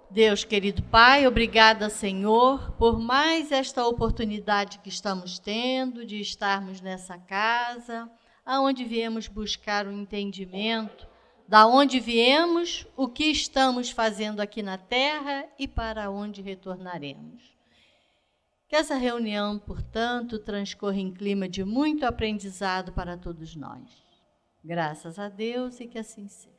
Deus, querido Pai, obrigada, Senhor, por mais esta oportunidade que estamos tendo de estarmos nessa casa, aonde viemos buscar o entendimento, da onde viemos, o que estamos fazendo aqui na terra e para onde retornaremos. Que essa reunião, portanto, transcorra em clima de muito aprendizado para todos nós. Graças a Deus e que assim seja.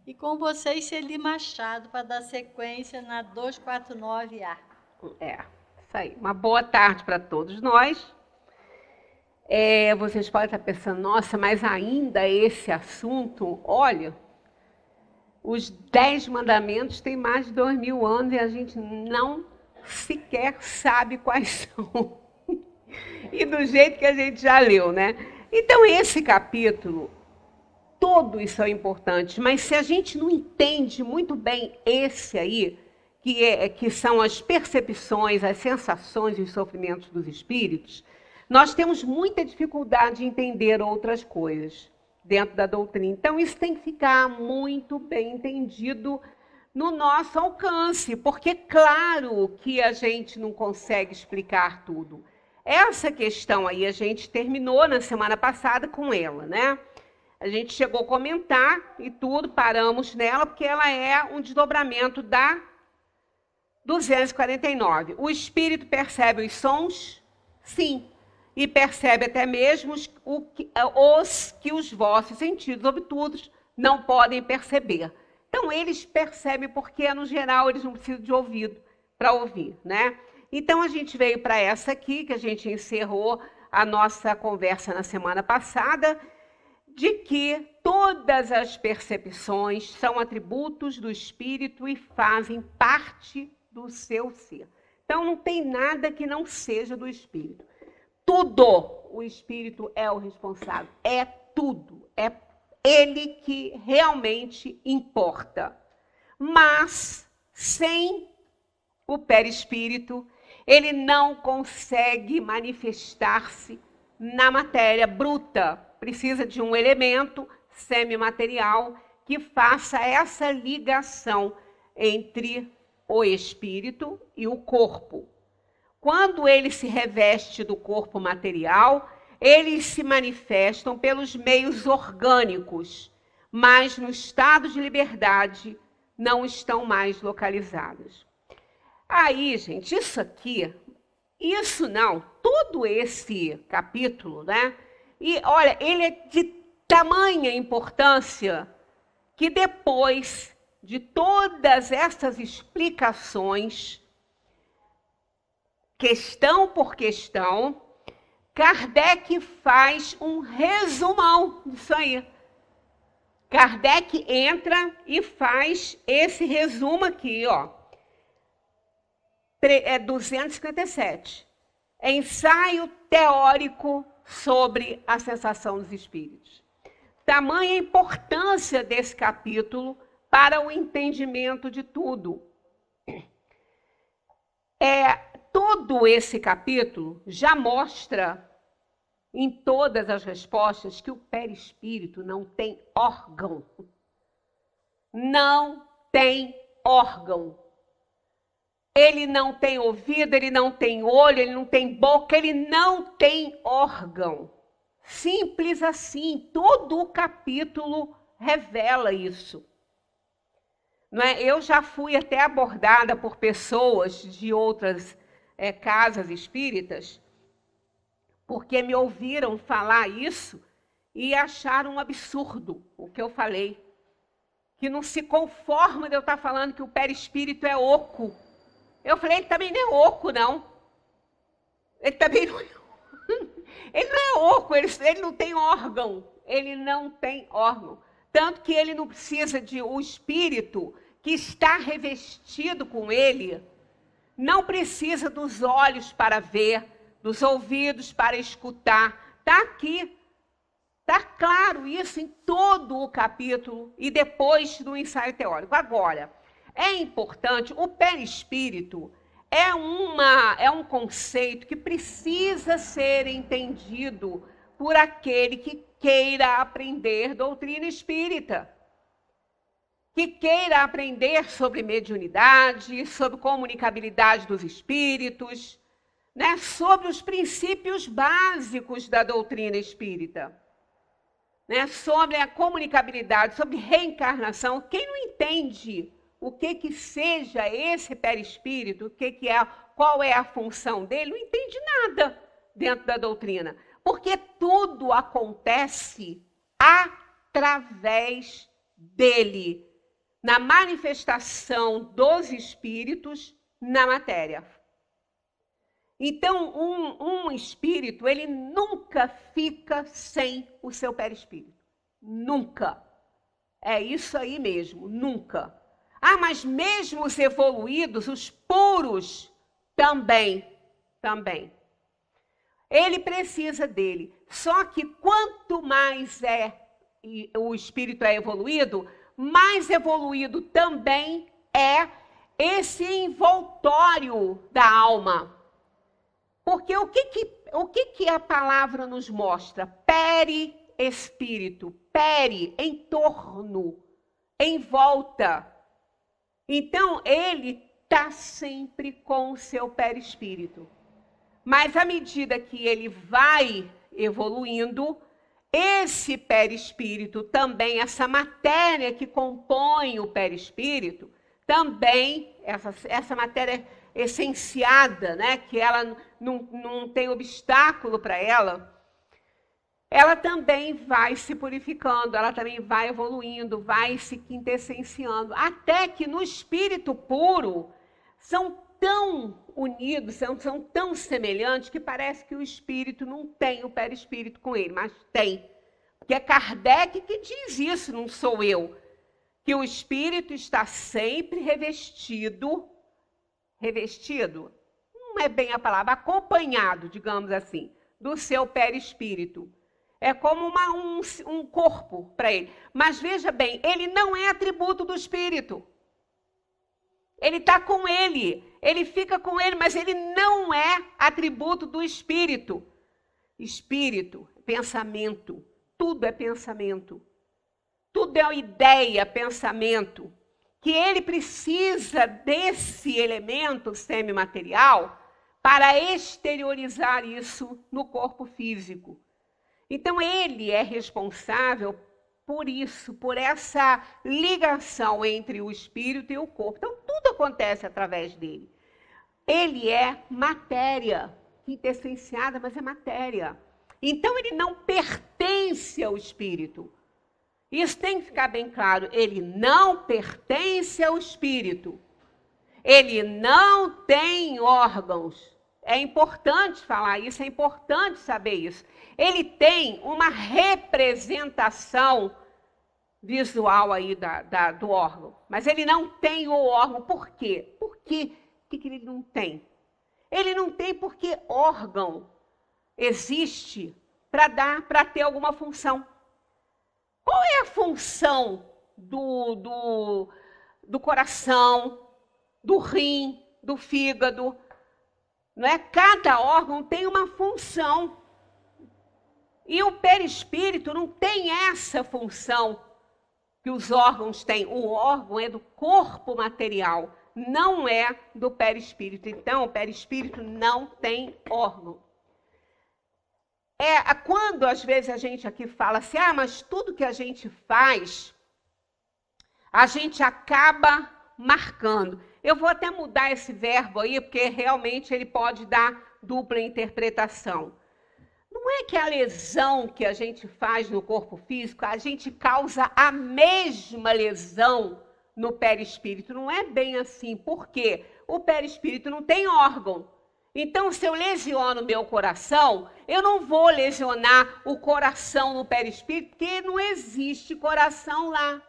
E com vocês, Celi Machado, para dar sequência na 249A. Isso aí. Uma boa tarde para todos nós. Vocês podem estar pensando, nossa, mas ainda esse assunto, olha, os 10 mandamentos têm mais de 2000 anos e a gente não sequer sabe quais são. E do jeito que a gente já leu, né? Então, esse capítulo, todos são importantes, mas se a gente não entende muito bem esse aí, que são as percepções, as sensações e os sofrimentos dos espíritos, nós temos muita dificuldade de entender outras coisas dentro da doutrina. Então, isso tem que ficar muito bem entendido no nosso alcance, porque claro que a gente não consegue explicar tudo. Essa questão aí a gente terminou na semana passada com ela, né? A gente chegou a comentar e tudo, paramos nela, porque ela é um desdobramento da 249. O espírito percebe os sons? Sim. E percebe até mesmo os que os vossos sentidos obtusos não podem perceber. Então, eles percebem porque, no geral, eles não precisam de ouvido para ouvir, né? Então, a gente veio para essa aqui, que a gente encerrou a nossa conversa na semana passada, de que todas as percepções são atributos do espírito e fazem parte do seu ser. Então, não tem nada que não seja do espírito. Tudo o espírito é o responsável. É tudo. É ele que realmente importa. Mas, sem o perispírito, ele não consegue manifestar-se na matéria bruta. Precisa de um elemento semimaterial que faça essa ligação entre o espírito e o corpo. Quando ele se reveste do corpo material, eles se manifestam pelos meios orgânicos, mas no estado de liberdade não estão mais localizados. Aí, gente, todo esse capítulo, né? E, olha, ele é de tamanha importância que depois de todas essas explicações, questão por questão, Kardec faz um resumão disso aí. Kardec entra e faz esse resumo aqui, ó. 257. Ensaio teórico sobre a sensação dos espíritos. Tamanha importância desse capítulo para o entendimento de tudo. Todo esse capítulo já mostra em todas as respostas que o perispírito não tem órgão. Não tem órgão. Ele não tem ouvido, ele não tem olho, ele não tem boca, ele não tem órgão. Simples assim, todo o capítulo revela isso. Não é? Eu já fui até abordada por pessoas de outras casas espíritas, porque me ouviram falar isso e acharam um absurdo o que eu falei. Que não se conforma de eu estar falando que o perispírito é oco. Eu falei, ele também não é oco, não. Ele também não é Ele não é oco, ele não tem órgão. Ele não tem órgão. Tanto que ele não precisa de o espírito que está revestido com ele, não precisa dos olhos para ver, dos ouvidos para escutar. Está aqui. Está claro isso em todo o capítulo e depois do ensaio teórico. Agora, é importante, o perispírito é um conceito que precisa ser entendido por aquele que queira aprender doutrina espírita. que queira aprender sobre mediunidade, sobre comunicabilidade dos espíritos, né, sobre os princípios básicos da doutrina espírita, né, sobre a comunicabilidade, sobre reencarnação. Quem não entende o que seja esse perispírito, qual é a função dele, não entende nada dentro da doutrina, porque tudo acontece através dele, na manifestação dos espíritos na matéria. Então, um espírito, ele nunca fica sem o seu perispírito. Nunca. É isso aí mesmo, nunca. Ah, mas mesmo os evoluídos, os puros, também. Ele precisa dele. Só que quanto mais o espírito é evoluído, mais evoluído também é esse envoltório da alma. Porque o que a palavra nos mostra? Perispírito. Peri, em torno, em volta. Então, ele está sempre com o seu perispírito. Mas à medida que ele vai evoluindo, esse perispírito também, essa matéria que compõe o perispírito, também, essa matéria essenciada, né, que ela não tem obstáculo para ela também vai se purificando, ela também vai evoluindo, vai se quintessenciando, até que no espírito puro são tão unidos, são tão semelhantes, que parece que o espírito não tem o perispírito com ele, mas tem. Porque é Kardec que diz isso, não sou eu. Que o espírito está sempre revestido, não é bem a palavra, acompanhado, digamos assim, do seu perispírito. É como um corpo para ele. Mas veja bem, ele não é atributo do espírito. Ele está com ele, ele fica com ele, mas ele não é atributo do espírito. Espírito, pensamento, tudo é pensamento. Tudo é uma ideia, pensamento. Que ele precisa desse elemento semimaterial para exteriorizar isso no corpo físico. Então, ele é responsável por isso, por essa ligação entre o espírito e o corpo. Então, tudo acontece através dele. Ele é matéria, quintessenciada, mas é matéria. Então, ele não pertence ao espírito. Isso tem que ficar bem claro. Ele não pertence ao espírito. Ele não tem órgãos. É importante falar isso, é importante saber isso. Ele tem uma representação visual aí do órgão, mas ele não tem o órgão. Por quê? Por que ele não tem? Ele não tem porque órgão existe para ter alguma função. Qual é a função do coração, do rim, do fígado? Não é? Cada órgão tem uma função. E o perispírito não tem essa função que os órgãos têm. O órgão é do corpo material, não é do perispírito. Então, o perispírito não tem órgão. Quando, às vezes, a gente aqui fala assim, mas tudo que a gente faz, a gente acaba marcando. Eu vou até mudar esse verbo aí, porque realmente ele pode dar dupla interpretação. Não é que a lesão que a gente faz no corpo físico, a gente causa a mesma lesão no perispírito. Não é bem assim. Por quê? O perispírito não tem órgão. Então, se eu lesiono o meu coração, eu não vou lesionar o coração no perispírito, porque não existe coração lá.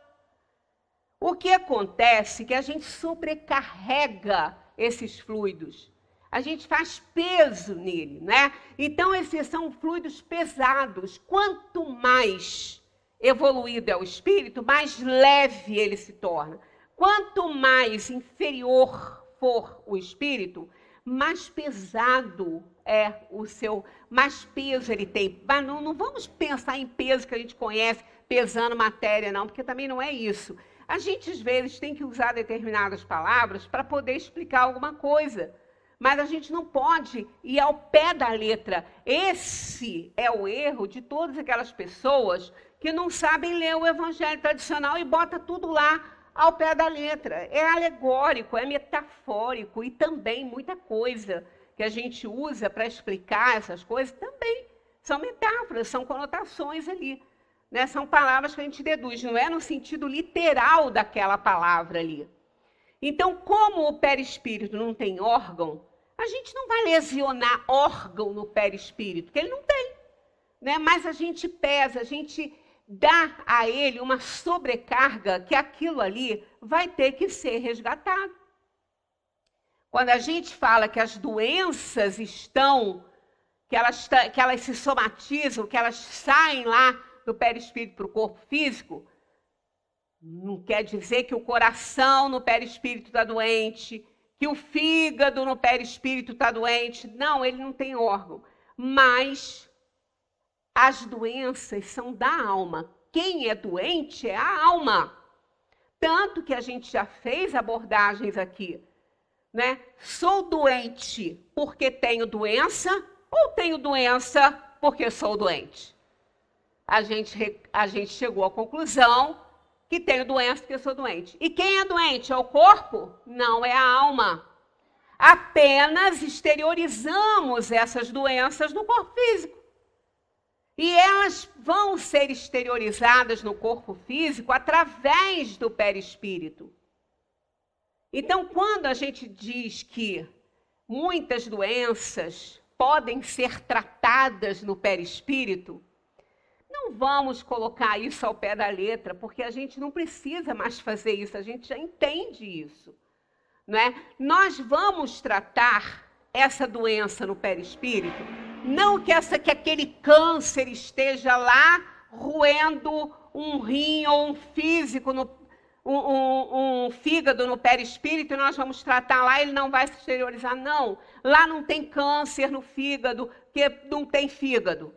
O que acontece é que a gente sobrecarrega esses fluidos. A gente faz peso nele, né? Então, esses são fluidos pesados. Quanto mais evoluído é o espírito, mais leve ele se torna. Quanto mais inferior for o espírito, mais pesado é o seu, mais peso ele tem. Mas não vamos pensar em peso que a gente conhece, pesando matéria, não, porque também não é isso. A gente, às vezes, tem que usar determinadas palavras para poder explicar alguma coisa. Mas a gente não pode ir ao pé da letra. Esse é o erro de todas aquelas pessoas que não sabem ler o evangelho tradicional e bota tudo lá ao pé da letra. É alegórico, é metafórico e também muita coisa que a gente usa para explicar essas coisas também são metáforas, são conotações ali. Né? São palavras que a gente deduz, não é no sentido literal daquela palavra ali. Então, como o perispírito não tem órgão, a gente não vai lesionar órgão no perispírito, porque ele não tem. Né? Mas a gente pesa, a gente dá a ele uma sobrecarga que aquilo ali vai ter que ser resgatado. Quando a gente fala que as doenças estão, que elas se somatizam, que elas saem lá do perispírito para o corpo físico, não quer dizer que o coração no perispírito está doente, que o fígado no perispírito está doente. Não, ele não tem órgão. Mas as doenças são da alma. Quem é doente é a alma. Tanto que a gente já fez abordagens aqui. Né? Sou doente porque tenho doença ou tenho doença porque sou doente? A gente chegou à conclusão que tenho doença porque sou doente. E quem é doente? É o corpo? Não, é a alma. Apenas exteriorizamos essas doenças no corpo físico. E elas vão ser exteriorizadas no corpo físico através do perispírito. Então, quando a gente diz que muitas doenças podem ser tratadas no perispírito, não vamos colocar isso ao pé da letra, porque a gente não precisa mais fazer isso, a gente já entende isso. Né? Nós vamos tratar essa doença no perispírito, não que aquele câncer esteja lá roendo um rim ou um físico, um fígado no perispírito, e nós vamos tratar lá, ele não vai se exteriorizar. Não, lá não tem câncer no fígado, porque não tem fígado.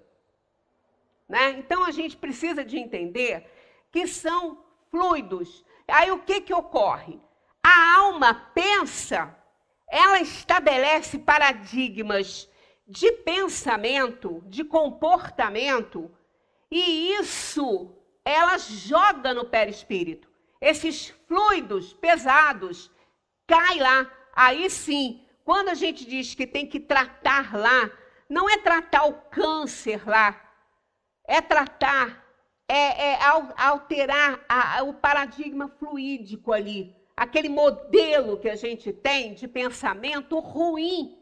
Né? Então, a gente precisa de entender que são fluidos. Aí, o que ocorre? A alma pensa, ela estabelece paradigmas de pensamento, de comportamento, e isso ela joga no perispírito. Esses fluidos pesados caem lá. Aí sim, quando a gente diz que tem que tratar lá, não é tratar o câncer lá, é tratar, alterar o paradigma fluídico ali, aquele modelo que a gente tem de pensamento ruim,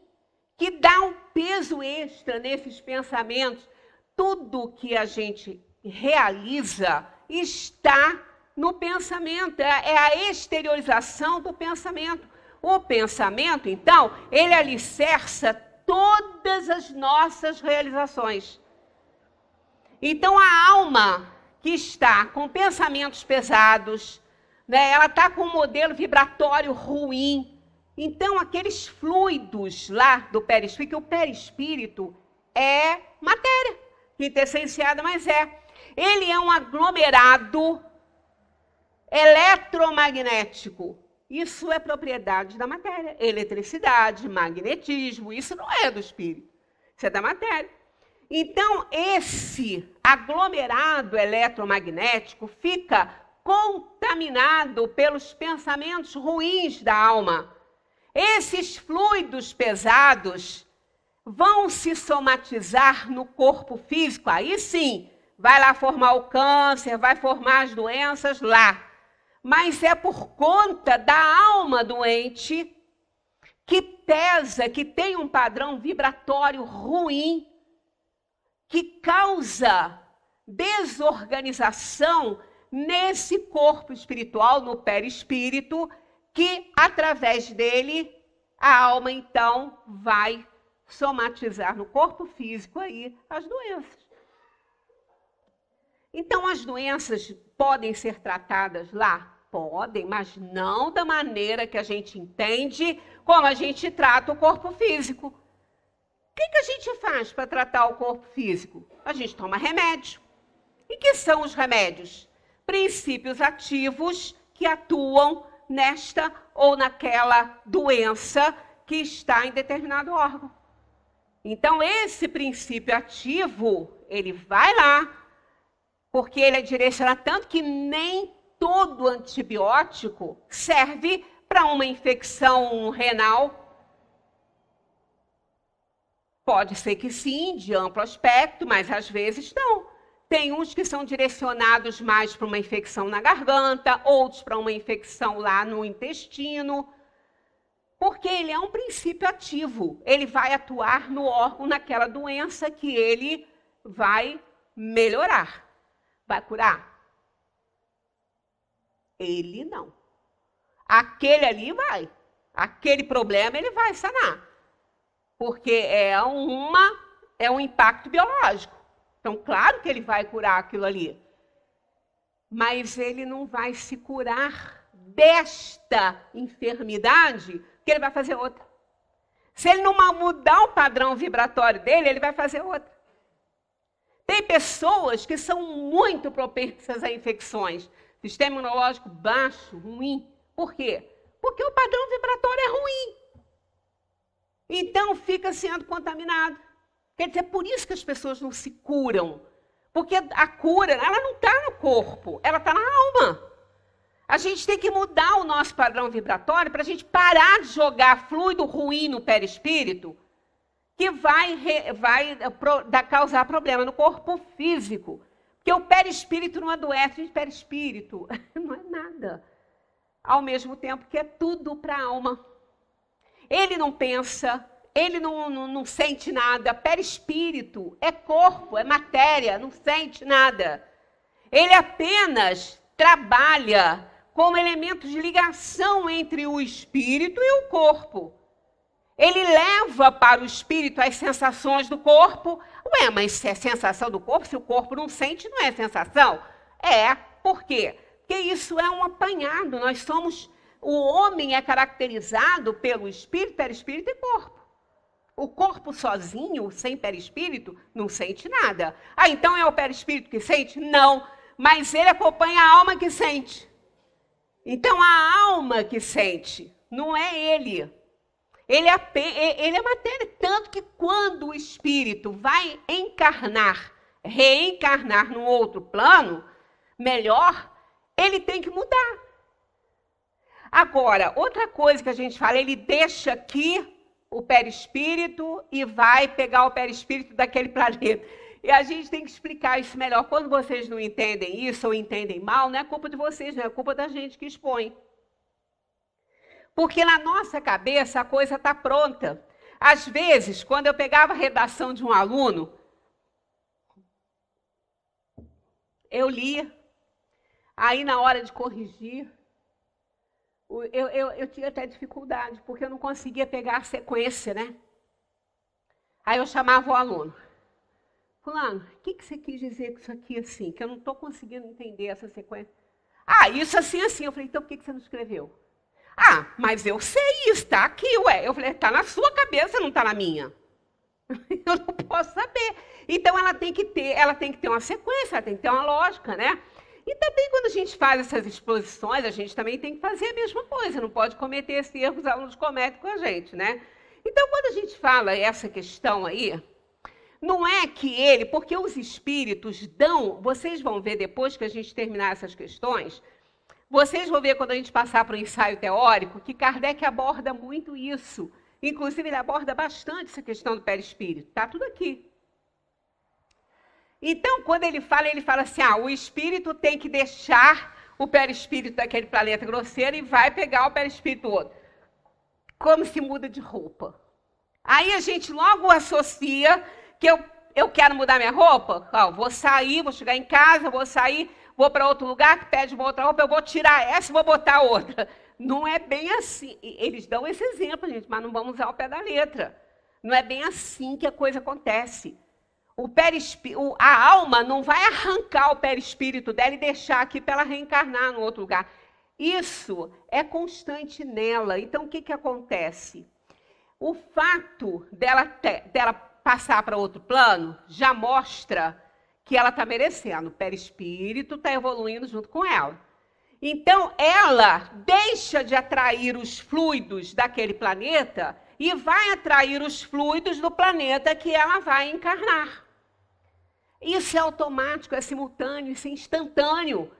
que dá um peso extra nesses pensamentos. Tudo que a gente realiza está no pensamento, é a exteriorização do pensamento. O pensamento, então, ele alicerça todas as nossas realizações. Então, a alma que está com pensamentos pesados, né, ela está com um modelo vibratório ruim. Então, aqueles fluidos lá do perispírito, que o perispírito é matéria, quintessenciada, mas é. Ele é um aglomerado eletromagnético. Isso é propriedade da matéria. Eletricidade, magnetismo, isso não é do espírito. Isso é da matéria. Então, esse aglomerado eletromagnético fica contaminado pelos pensamentos ruins da alma. Esses fluidos pesados vão se somatizar no corpo físico. Aí sim, vai lá formar o câncer, vai formar as doenças lá. Mas é por conta da alma doente que pesa, que tem um padrão vibratório ruim, que causa desorganização nesse corpo espiritual, no perispírito, que através dele a alma então vai somatizar no corpo físico aí as doenças. Então as doenças podem ser tratadas lá? Podem, mas não da maneira que a gente entende como a gente trata o corpo físico. O que a gente faz para tratar o corpo físico? A gente toma remédio. E que são os remédios? Princípios ativos que atuam nesta ou naquela doença que está em determinado órgão. Então, esse princípio ativo, ele vai lá, porque ele é direcionado, tanto que nem todo antibiótico serve para uma infecção renal. Pode ser que sim, de amplo aspecto, mas às vezes não. Tem uns que são direcionados mais para uma infecção na garganta, outros para uma infecção lá no intestino, porque ele é um princípio ativo. Ele vai atuar no órgão, naquela doença que ele vai melhorar. Vai curar? Ele não. Aquele ali vai. Aquele problema ele vai sanar. Porque é um impacto biológico. Então, claro que ele vai curar aquilo ali. Mas ele não vai se curar desta enfermidade, porque ele vai fazer outra. Se ele não mudar o padrão vibratório dele, ele vai fazer outra. Tem pessoas que são muito propensas a infecções. Sistema imunológico baixo, ruim. Por quê? Porque o padrão vibratório é ruim. Então, fica sendo contaminado. Quer dizer, é por isso que as pessoas não se curam. Porque a cura, ela não está no corpo, ela está na alma. A gente tem que mudar o nosso padrão vibratório para a gente parar de jogar fluido ruim no perispírito, que vai causar problema no corpo físico. Porque o perispírito não adoece, gente, perispírito não é nada. Ao mesmo tempo que é tudo para a alma. Ele não pensa, ele não sente nada. Perispírito é corpo, é matéria, não sente nada. Ele apenas trabalha como elemento de ligação entre o espírito e o corpo. Ele leva para o espírito as sensações do corpo. Ué, mas se é sensação do corpo, se o corpo não sente, não é sensação? É, por quê? Porque isso é um apanhado. O homem é caracterizado pelo espírito, perispírito e corpo. O corpo sozinho, sem perispírito, não sente nada. Ah, então é o perispírito que sente? Não, mas ele acompanha a alma que sente. Então a alma que sente, não é ele. Ele é matéria, tanto que quando o espírito vai reencarnar num outro plano, melhor, ele tem que mudar. Agora, outra coisa que a gente fala, ele deixa aqui o perispírito e vai pegar o perispírito daquele planeta. E a gente tem que explicar isso melhor. Quando vocês não entendem isso ou entendem mal, não é culpa de vocês, não é culpa da gente que expõe. Porque na nossa cabeça a coisa está pronta. Às vezes, quando eu pegava a redação de um aluno, eu lia, aí na hora de corrigir, eu tinha até dificuldade, porque eu não conseguia pegar a sequência, né? Aí eu chamava o aluno. Fulano, o que você quis dizer com isso aqui assim? Que eu não estou conseguindo entender essa sequência. Ah, isso assim, assim. Eu falei, então por que você não escreveu? Ah, mas eu sei isso, está aqui, ué. Eu falei, está na sua cabeça, não está na minha. Eu não posso saber. Então ela tem que ter uma sequência, ela tem que ter uma lógica, né? E também quando a gente faz essas exposições, a gente também tem que fazer a mesma coisa, não pode cometer esse erro que os alunos cometem com a gente, né? Então, quando a gente fala essa questão aí, não é que porque os espíritos dão, vocês vão ver depois que a gente terminar essas questões, vocês vão ver quando a gente passar para o ensaio teórico, que Kardec aborda muito isso. Inclusive, ele aborda bastante essa questão do perispírito. Está tudo aqui. Então, quando ele fala assim, o espírito tem que deixar o perispírito daquele planeta grosseiro e vai pegar o perispírito outro. Como se muda de roupa. Aí a gente logo associa que eu quero mudar minha roupa. Vou sair, vou chegar em casa, vou sair, vou para outro lugar que pede uma outra roupa, eu vou tirar essa e vou botar outra. Não é bem assim. Eles dão esse exemplo, gente, mas não vamos usar o pé da letra. Não é bem assim que a coisa acontece. A alma não vai arrancar o perispírito dela e deixar aqui para ela reencarnar no outro lugar. Isso é constante nela. Então, o que acontece? O fato dela passar para outro plano já mostra que ela está merecendo. O perispírito está evoluindo junto com ela. Então, ela deixa de atrair os fluidos daquele planeta e vai atrair os fluidos do planeta que ela vai encarnar. Isso é automático, é simultâneo, isso é instantâneo.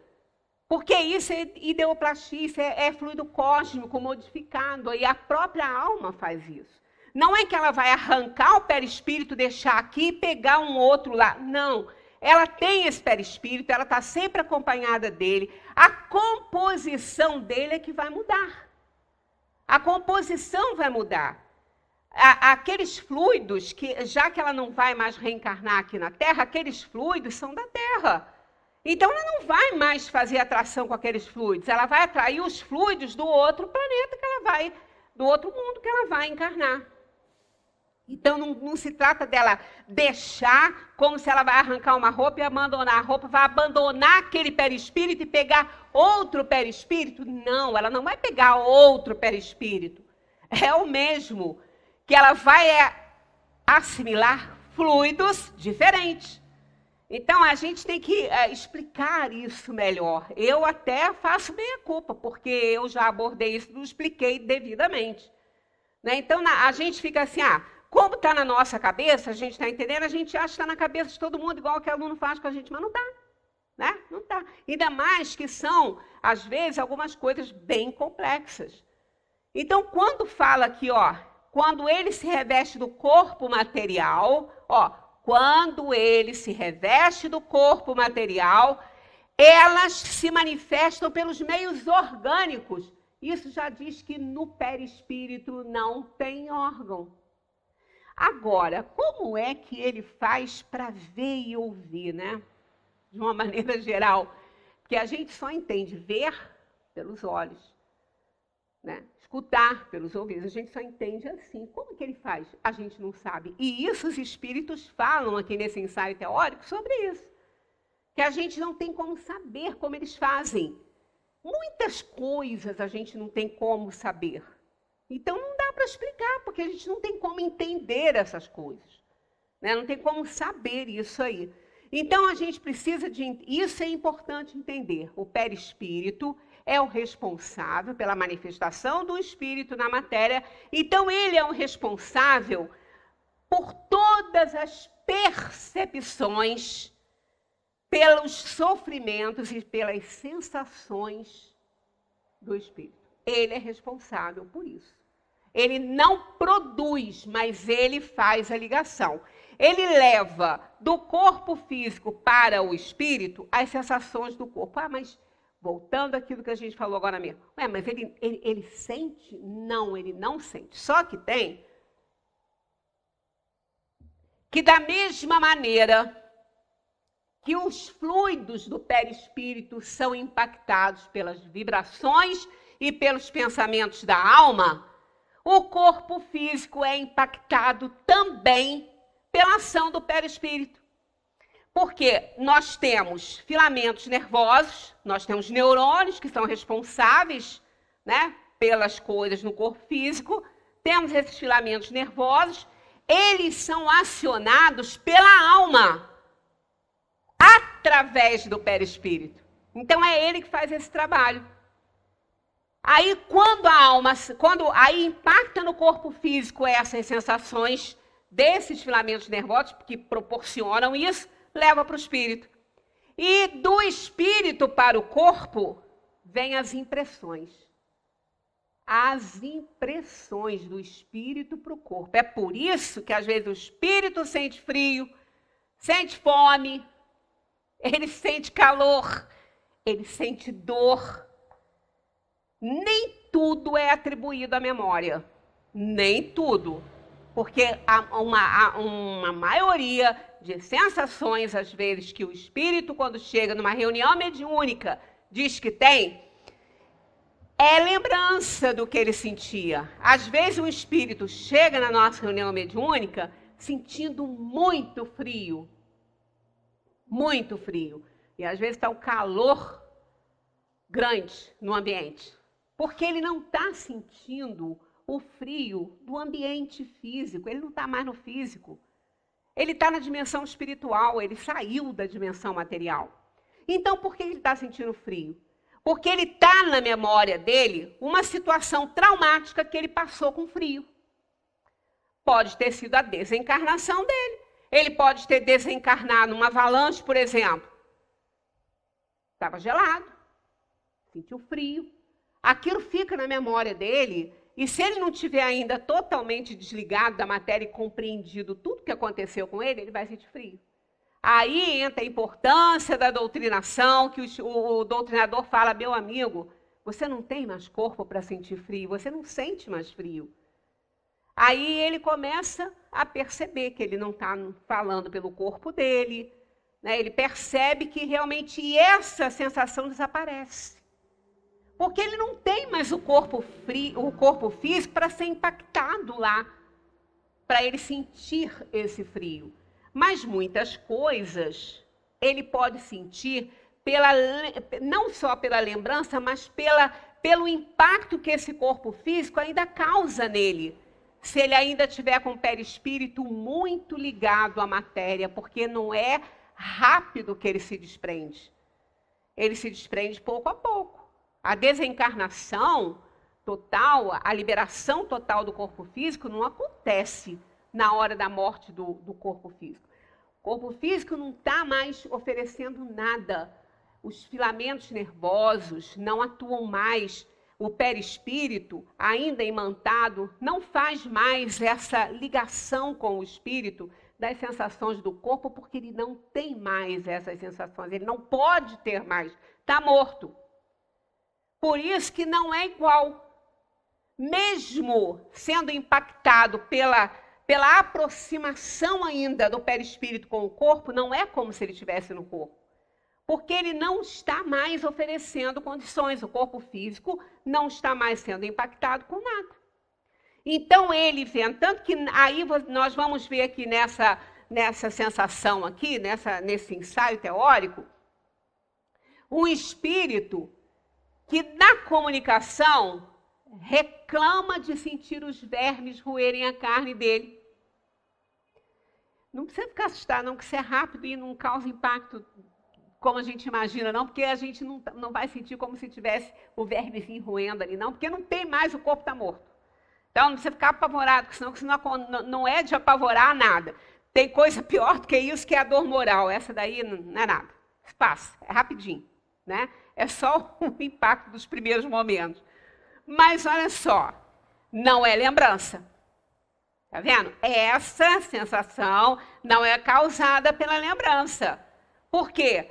Porque isso é ideoplastia, isso é fluido cósmico modificado, e a própria alma faz isso. Não é que ela vai arrancar o perispírito, deixar aqui e pegar um outro lá. Não. Ela tem esse perispírito, ela está sempre acompanhada dele. A composição dele é que vai mudar. A composição vai mudar. Aqueles fluidos, já que ela não vai mais reencarnar aqui na Terra, aqueles fluidos são da Terra. Então, ela não vai mais fazer atração com aqueles fluidos. Ela vai atrair os fluidos do outro planeta do outro mundo que ela vai encarnar. Então, não se trata dela deixar como se ela vai arrancar uma roupa e abandonar a roupa, vai abandonar aquele perispírito e pegar outro perispírito. Não, ela não vai pegar outro perispírito. É o mesmo, que ela vai assimilar fluidos diferentes. Então, a gente tem que explicar isso melhor. Eu até faço meia-culpa, porque eu já abordei isso, não expliquei devidamente. Né? Então, a gente fica assim, como está na nossa cabeça, a gente está entendendo, a gente acha que está na cabeça de todo mundo, igual que o aluno faz com a gente, mas não está. Né? Não está. Ainda mais que são, às vezes, algumas coisas bem complexas. Então, quando fala aqui, quando ele se reveste do corpo material, quando ele se reveste do corpo material, elas se manifestam pelos meios orgânicos. Isso já diz que no perispírito não tem órgão. Agora, como é que ele faz para ver e ouvir, né? De uma maneira geral. Porque a gente só entende ver pelos olhos, né? Escutar pelos ouvidos, a gente só entende assim. Como que ele faz? A gente não sabe. E isso os espíritos falam aqui nesse ensaio teórico sobre isso. Que a gente não tem como saber como eles fazem. Muitas coisas a gente não tem como saber. Então não dá para explicar, porque a gente não tem como entender essas coisas. Né? Não tem como saber isso aí. Então a gente precisa de... Isso é importante entender. O perispírito é o responsável pela manifestação do espírito na matéria. Então, ele é o responsável por todas as percepções, pelos sofrimentos e pelas sensações do espírito. Ele é responsável por isso. Ele não produz, mas ele faz a ligação. Ele leva do corpo físico para o espírito as sensações do corpo. Mas... voltando àquilo que a gente falou agora mesmo. Mas ele sente? Não, ele não sente. Só que tem que, da mesma maneira que os fluidos do perispírito são impactados pelas vibrações e pelos pensamentos da alma, o corpo físico é impactado também pela ação do perispírito. Porque nós temos filamentos nervosos, nós temos neurônios que são responsáveis, né, pelas coisas no corpo físico, temos esses filamentos nervosos, eles são acionados pela alma, através do perispírito. Então é ele que faz esse trabalho. Aí aí impacta no corpo físico essas sensações desses filamentos nervosos, que proporcionam isso, leva para o espírito. E do espírito para o corpo, vêm as impressões. As impressões do espírito para o corpo. É por isso que, às vezes, o espírito sente frio, sente fome, ele sente calor, ele sente dor. Nem tudo é atribuído à memória. Nem tudo. Porque há uma maioria de sensações, às vezes, que o espírito, quando chega numa reunião mediúnica, diz que tem, é lembrança do que ele sentia. Às vezes, o espírito chega na nossa reunião mediúnica sentindo muito frio. Muito frio. E, às vezes, está um calor grande no ambiente. Porque ele não está sentindo o frio do ambiente físico. Ele não está mais no físico. Ele está na dimensão espiritual. Ele saiu da dimensão material. Então, por que ele está sentindo frio? Porque ele está na memória dele uma situação traumática que ele passou com frio. Pode ter sido a desencarnação dele. Ele pode ter desencarnado numa avalanche, por exemplo. Estava gelado, sentiu frio. Aquilo fica na memória dele, e se ele não tiver ainda totalmente desligado da matéria e compreendido tudo que aconteceu com ele, ele vai sentir frio. Aí entra a importância da doutrinação, que o doutrinador fala: meu amigo, você não tem mais corpo para sentir frio, você não sente mais frio. Aí ele começa a perceber que ele não está falando pelo corpo dele, né? Ele percebe que realmente essa sensação desaparece. Porque ele não tem mais o corpo físico para ser impactado lá, para ele sentir esse frio. Mas muitas coisas ele pode sentir não só pela lembrança, mas pelo impacto que esse corpo físico ainda causa nele. Se ele ainda tiver com o perispírito muito ligado à matéria, porque não é rápido que ele se desprende. Ele se desprende pouco a pouco. A desencarnação total, a liberação total do corpo físico não acontece na hora da morte do corpo físico. O corpo físico não está mais oferecendo nada. Os filamentos nervosos não atuam mais. O perispírito, ainda imantado, não faz mais essa ligação com o espírito das sensações do corpo, porque ele não tem mais essas sensações. Ele não pode ter mais. Está morto. Por isso que não é igual. Mesmo sendo impactado pela aproximação ainda do perispírito com o corpo, não é como se ele estivesse no corpo. Porque ele não está mais oferecendo condições. O corpo físico não está mais sendo impactado com nada. Então ele vê, tanto que aí nós vamos ver aqui nessa sensação aqui, nesse ensaio teórico, um espírito que na comunicação reclama de sentir os vermes roerem a carne dele. Não precisa ficar assustado, não, que isso é rápido e não causa impacto como a gente imagina, não, porque a gente não vai sentir como se tivesse o vermezinho roendo ali, não, porque não tem mais, o corpo está morto. Então não precisa ficar apavorado, porque senão não é de apavorar nada. Tem coisa pior do que isso, que é a dor moral. Essa daí não é nada. Passa, é rapidinho, né? É só o impacto dos primeiros momentos. Mas olha só, não é lembrança. Tá vendo? Essa sensação não é causada pela lembrança. Por quê?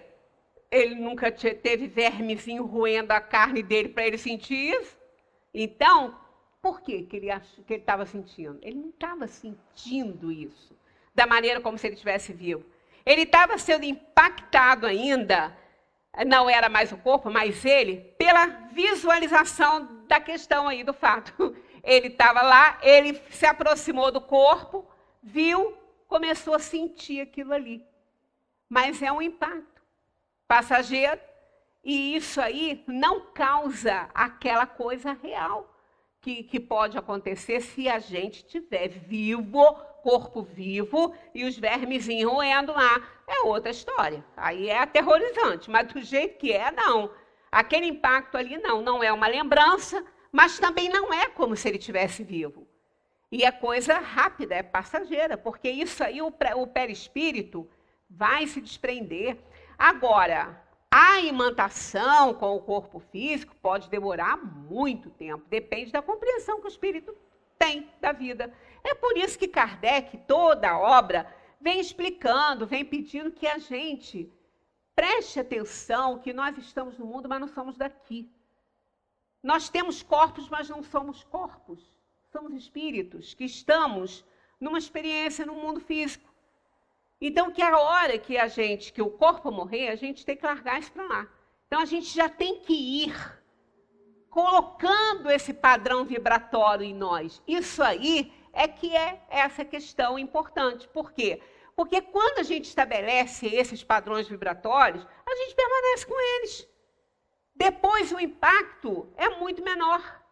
Ele nunca teve vermezinho roendo a carne dele para ele sentir isso. Então, por que ele estava sentindo? Ele não estava sentindo isso da maneira como se ele estivesse vivo. Ele estava sendo impactado ainda, não era mais o corpo, mas ele, pela visualização da questão aí, do fato. Ele estava lá, ele se aproximou do corpo, viu, começou a sentir aquilo ali. Mas é um impacto passageiro, e isso aí não causa aquela coisa real que pode acontecer se a gente estiver vivo, corpo vivo, e os vermezinhos roendo lá. É outra história. Aí é aterrorizante, mas do jeito que é, não. Aquele impacto ali não é uma lembrança, mas também não é como se ele estivesse vivo. E é coisa rápida, é passageira, porque isso aí, o perispírito vai se desprender. Agora, a imantação com o corpo físico pode demorar muito tempo, depende da compreensão que o espírito tem da vida. É por isso que Kardec, toda a obra, vem explicando, vem pedindo que a gente preste atenção que nós estamos no mundo, mas não somos daqui. Nós temos corpos, mas não somos corpos. Somos espíritos que estamos numa experiência no mundo físico. Então, que a hora que o corpo morrer, a gente tem que largar isso para lá. Então, a gente já tem que ir colocando esse padrão vibratório em nós. Isso aí é que é essa questão importante. Por quê? Porque quando a gente estabelece esses padrões vibratórios, a gente permanece com eles. Depois, o impacto é muito menor.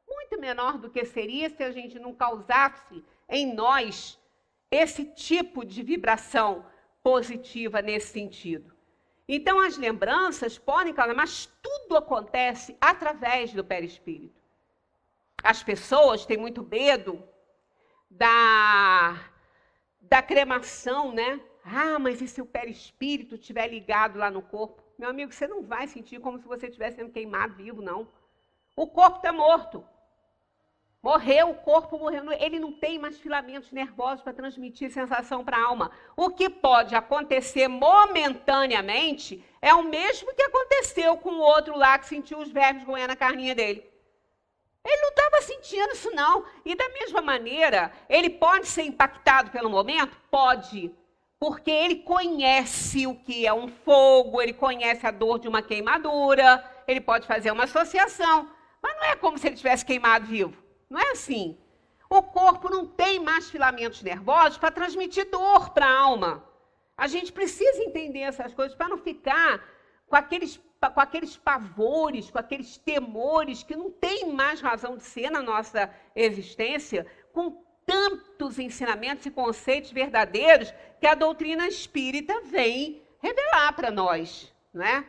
Muito menor do que seria se a gente não causasse em nós esse tipo de vibração positiva nesse sentido. Então, as lembranças podem causar, mas tudo tudo acontece através do perispírito. As pessoas têm muito medo da cremação, né? Ah, mas e se o perispírito estiver ligado lá no corpo? Meu amigo, você não vai sentir como se você estivesse sendo queimado vivo, não. O corpo está morto. Morreu, o corpo morreu. Ele não tem mais filamentos nervosos para transmitir sensação para a alma. O que pode acontecer momentaneamente é o mesmo que aconteceu com o outro lá que sentiu os vermes roendo a carninha dele. Ele não estava sentindo isso, não. E da mesma maneira, ele pode ser impactado pelo momento? Pode. Porque ele conhece o que é um fogo, ele conhece a dor de uma queimadura, ele pode fazer uma associação. Mas não é como se ele tivesse queimado vivo. Não é assim. O corpo não tem mais filamentos nervosos para transmitir dor para a alma. A gente precisa entender essas coisas para não ficar com aqueles pavores, com aqueles temores que não tem mais razão de ser na nossa existência, com tantos ensinamentos e conceitos verdadeiros que a doutrina espírita vem revelar para nós, não é?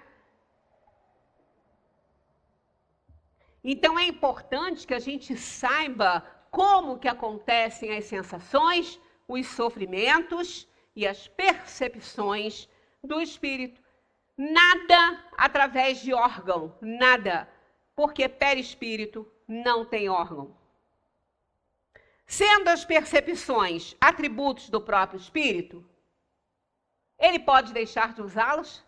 Então é importante que a gente saiba como que acontecem as sensações, os sofrimentos e as percepções do espírito. Nada através de órgão, nada, porque perispírito não tem órgão. Sendo as percepções atributos do próprio espírito, ele pode deixar de usá-los?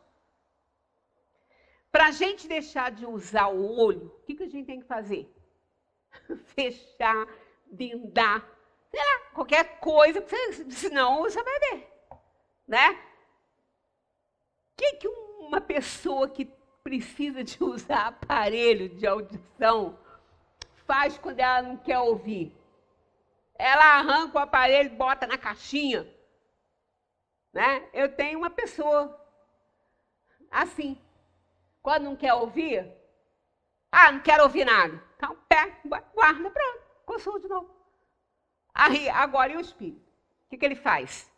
Para a gente deixar de usar o olho, o que a gente tem que fazer? Fechar, blindar, sei lá, qualquer coisa, senão você vai ver, né? O que uma pessoa que precisa de usar aparelho de audição faz quando ela não quer ouvir? Ela arranca o aparelho e bota na caixinha, né? Eu tenho uma pessoa assim. Quando não quer ouvir, não quero ouvir nada. Então, pega, guarda, pronto, consulta de novo. Aí, agora, e o espírito? O que ele faz?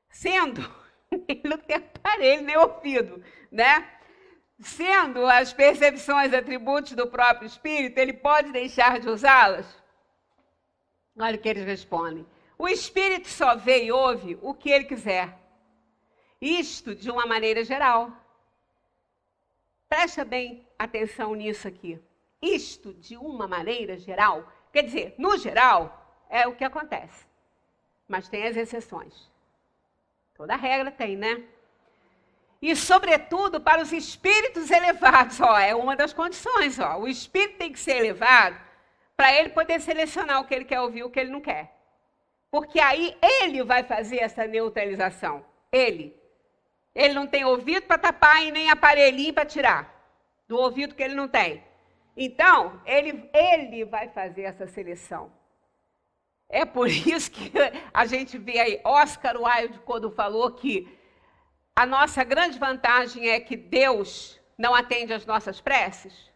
Sendo, ele não tem aparelho nem ouvido, né? Sendo as percepções atributos do próprio espírito, ele pode deixar de usá-las? Olha o que eles respondem. O espírito só vê e ouve o que ele quiser. Isto de uma maneira geral. Presta bem atenção nisso aqui. Isto, de uma maneira geral, quer dizer, no geral, é o que acontece. Mas tem as exceções. Toda regra tem, né? E, sobretudo, para os espíritos elevados, é uma das condições. O espírito tem que ser elevado para ele poder selecionar o que ele quer ouvir e o que ele não quer. Porque aí ele vai fazer essa neutralização. Ele não tem ouvido para tapar e nem aparelhinho para tirar do ouvido que ele não tem. Então, ele vai fazer essa seleção. É por isso que a gente vê aí, Oscar Wilde, quando falou que a nossa grande vantagem é que Deus não atende às nossas preces.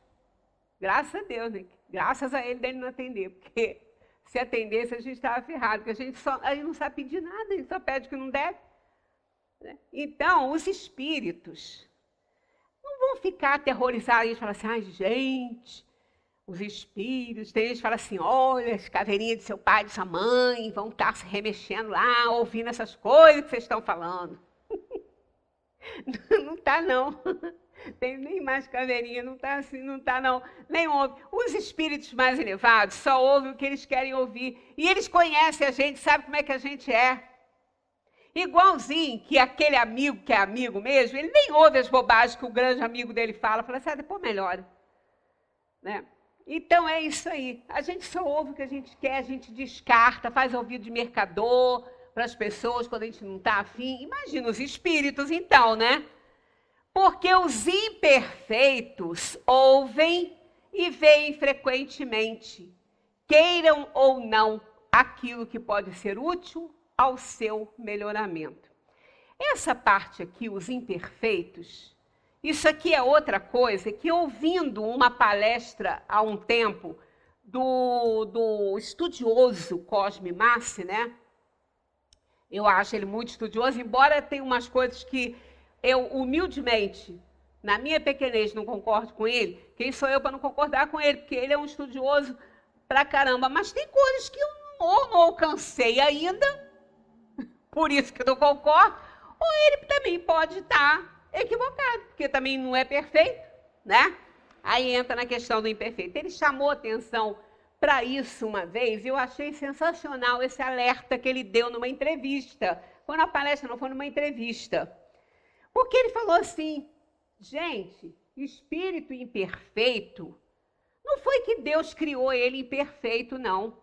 Graças a Deus, né? Graças a ele dele não atender, porque se atendesse a gente estava ferrado, porque a gente não sabe pedir nada, a gente só pede o que não deve. Então, os espíritos não vão ficar aterrorizados e falar assim, ai, gente, os espíritos, tem gente que fala assim, olha, as caveirinhas de seu pai, de sua mãe, vão estar se remexendo lá, ouvindo essas coisas que vocês estão falando. Não está, não. Tem nem mais caveirinha, não está assim, não está, não. Nem ouve. Os espíritos mais elevados só ouvem o que eles querem ouvir. E eles conhecem a gente, sabem como é que a gente é. Igualzinho que aquele amigo que é amigo mesmo, ele nem ouve as bobagens que o grande amigo dele fala assim, depois melhora. Né? Então é isso aí. A gente só ouve o que a gente quer, a gente descarta, faz ouvido de mercador para as pessoas quando a gente não está afim. Imagina os espíritos então, né? Porque os imperfeitos ouvem e veem frequentemente, queiram ou não, aquilo que pode ser útil ao seu melhoramento. Essa parte aqui, os imperfeitos, isso aqui é outra coisa que, ouvindo uma palestra há um tempo do estudioso Cosme Massi, né? Eu acho ele muito estudioso, embora tenha umas coisas que eu, humildemente, na minha pequenez, não concordo com ele, quem sou eu para não concordar com ele? Porque ele é um estudioso pra caramba, mas tem coisas que eu não alcancei ainda, por isso que eu não concordo, ou ele também pode estar equivocado, porque também não é perfeito, né? Aí entra na questão do imperfeito. Ele chamou atenção para isso uma vez, e eu achei sensacional esse alerta que ele deu numa entrevista. Foi na palestra, não foi numa entrevista. Porque ele falou assim, gente, espírito imperfeito, não foi que Deus criou ele imperfeito, não.